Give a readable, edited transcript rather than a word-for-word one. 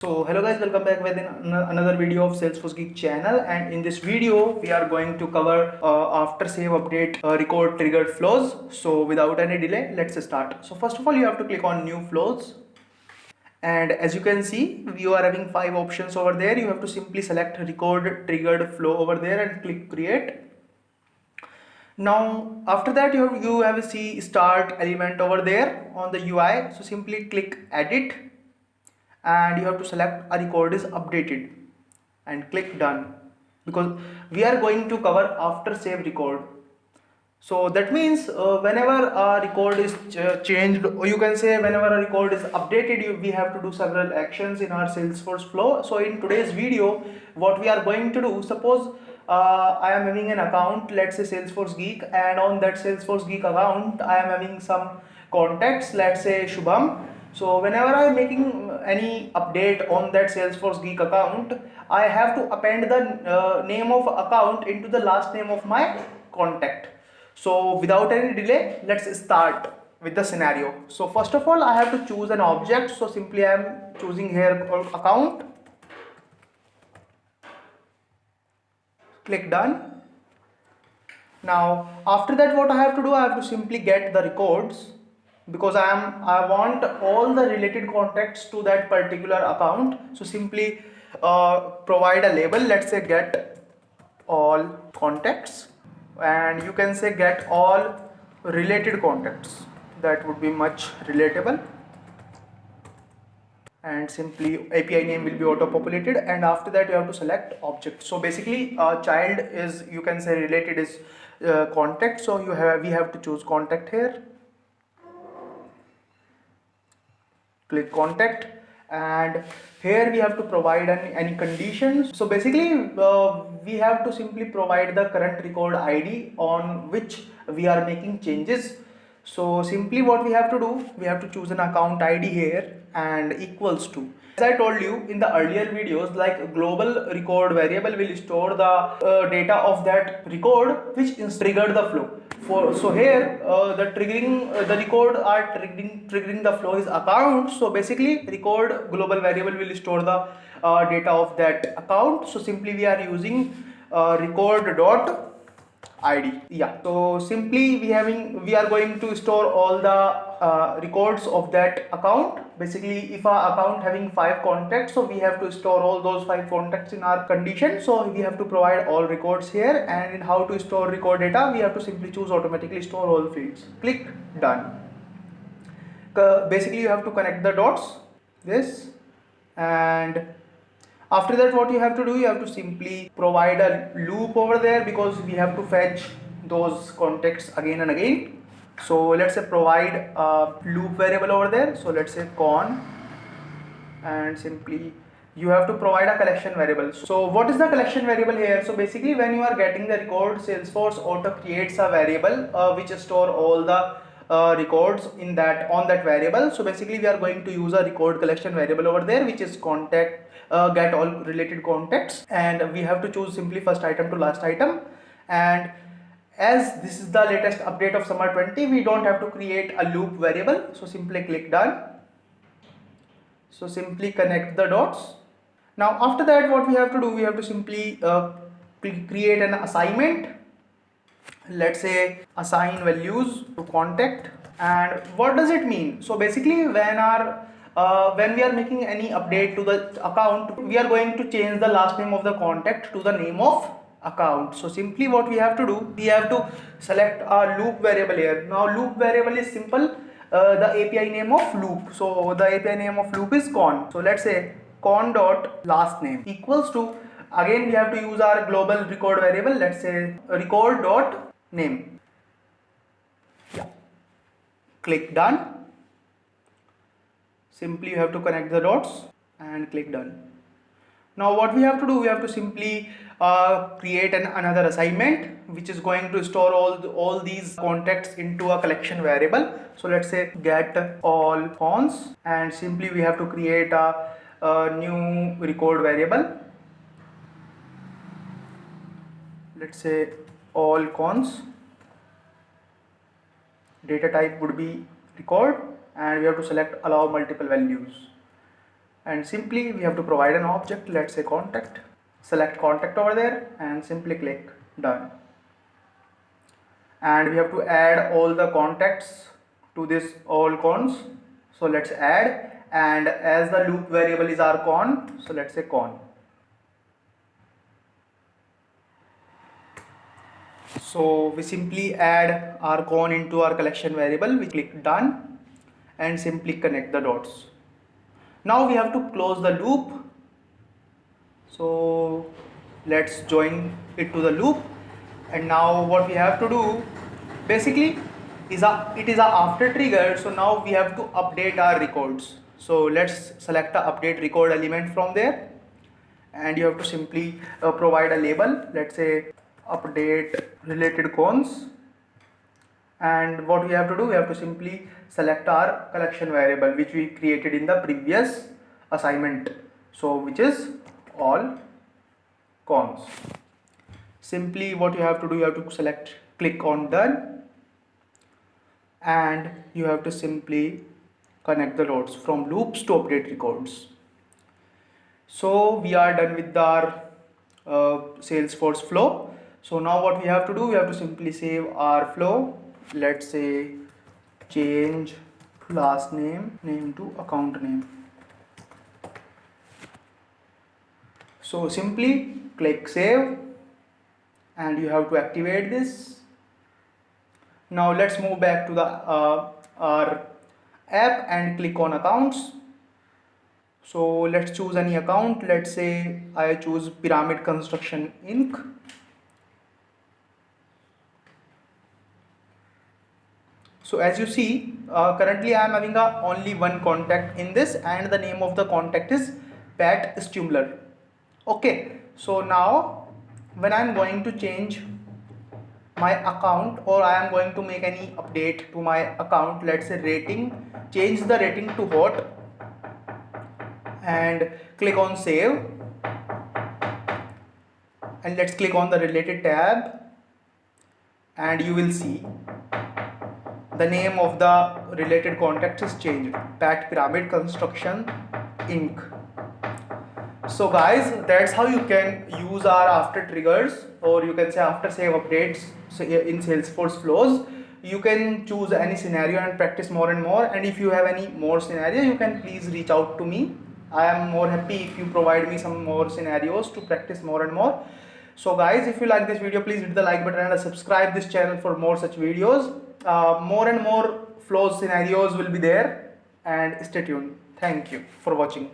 So hello guys, welcome back with another video of Salesforce Geek channel, and in this video we are going to cover after save update record triggered flows. So without any delay, let's start. So first of all, you have to click on new flows, and as you can see you are having 5 options over there. You have to simply select record triggered flow over there and click create. Now after that you have a see start element over there on the UI. So simply click edit and you have to select a record is updated and click done, because we are going to cover after save record. So that means whenever a record is changed, or you can say whenever a record is updated, we have to do several actions in our Salesforce flow. So in today's video, what we are going to do, suppose I am having an account, let's say Salesforce Geek, and on that Salesforce Geek account I am having some contacts, let's say Shubham. So whenever I am making any update on that Salesforce Geek account, I have to append the name of account into the last name of my contact. So without any delay, let's start with the scenario. So first of all, I have to choose an object. So simply I am choosing here called account. Click done. Now after that, what I have to do, I have to simply get the records, because I want all the related contacts to that particular account. So simply provide a label. Let's say get all contacts, and you can say get all related contacts. That would be much relatable. And simply API name will be auto populated, and after that you have to select object. So basically child is, you can say, related is contact. So we have to choose contact here. Click contact, and here we have to provide any conditions. So basically we have to simply provide the current record ID on which we are making changes. So simply what we have to do, we have to choose an account ID here and equals to, as I told you in the earlier videos, like global record variable will store the data of that record which is triggered the flow. So here the record are triggering the flow is account. So basically record global variable will store the data of that account. So simply we are using record dot ID. Yeah, so simply we are going to store all the records of that account. Basically if our account having 5 contacts, so we have to store all those 5 contacts in our condition. So we have to provide all records here, and in how to store record data, we have to simply choose automatically store all fields. Click done. Basically you have to connect the dots, this, and after that what you have to do, you have to simply provide a loop over there, because we have to fetch those contacts again and again. So let's say provide a loop variable over there. So let's say con, and simply you have to provide a collection variable. So what is the collection variable here? So basically when you are getting the record, Salesforce auto creates a variable which store all the records in that on that variable. So basically we are going to use a record collection variable over there, which is contact get all related contacts, and we have to choose simply first item to last item. And as this is the latest update of summer 20, we don't have to create a loop variable. So simply click done. So simply connect the dots. Now after that what we have to do, we have to simply create an assignment. Let's say assign values to contact. And what does it mean? So basically when we are making any update to the account, we are going to change the last name of the contact to the name of account. So simply what we have to do, we have to select a loop variable here. Now loop variable is simple, the API name of loop. So the API name of loop is con. So let's say con dot last name equals to, again we have to use our global record variable. Let's say record dot name. Yeah, click done. Simply you have to connect the dots and click done. Now what we have to do, we have to simply create another assignment which is going to store all these contacts into a collection variable. So let's say get all cons, and simply we have to create a new record variable. Let's say all cons, data type would be record, and we have to select allow multiple values. and simply we have to provide an object, let's say contact. Select contact over there and simply click done. And we have to add all the contacts to this all cons. So let's add, and as the loop variable is our con, so let's say con. So we simply add our con into our collection variable, we click done and simply connect the dots. Now we have to close the loop. So let's join it to the loop, and now what we have to do basically is it is a after trigger. So now we have to update our records. So let's select the update record element from there, and you have to simply provide a label, let's say update related cons. And what we have to do, we have to simply select our collection variable which we created in the previous assignment, so which is all cons. Simply what you have to do, you have to select, click on done, and you have to simply connect the dots from loops to update records. So we are done with our Salesforce flow. So now what we have to do, we have to simply save our flow. Let's say change last name to account name. So simply click save, and you have to activate this. Now let's move back to the our app and click on accounts. So let's choose any account. Let's say I choose Pyramid Construction Inc. So as you see, currently I am having only one contact in this, and the name of the contact is Pat Stumler. Okay, so now when I am going to change my account, or I am going to make any update to my account, let's say rating, change the rating to hot and click on save, and let's click on the related tab, and you will see the name of the related contact is changed, Pat Pyramid Construction Inc. So guys, that's how you can use our after triggers, or you can say after save updates in Salesforce flows. You can choose any scenario and practice more and more, and if you have any more scenario, you can please reach out to me. I am more happy if you provide me some more scenarios to practice more and more. So guys, if you like this video, please hit the like button and subscribe this channel for more such videos. More and more flows scenarios will be there, and stay tuned. Thank you for watching.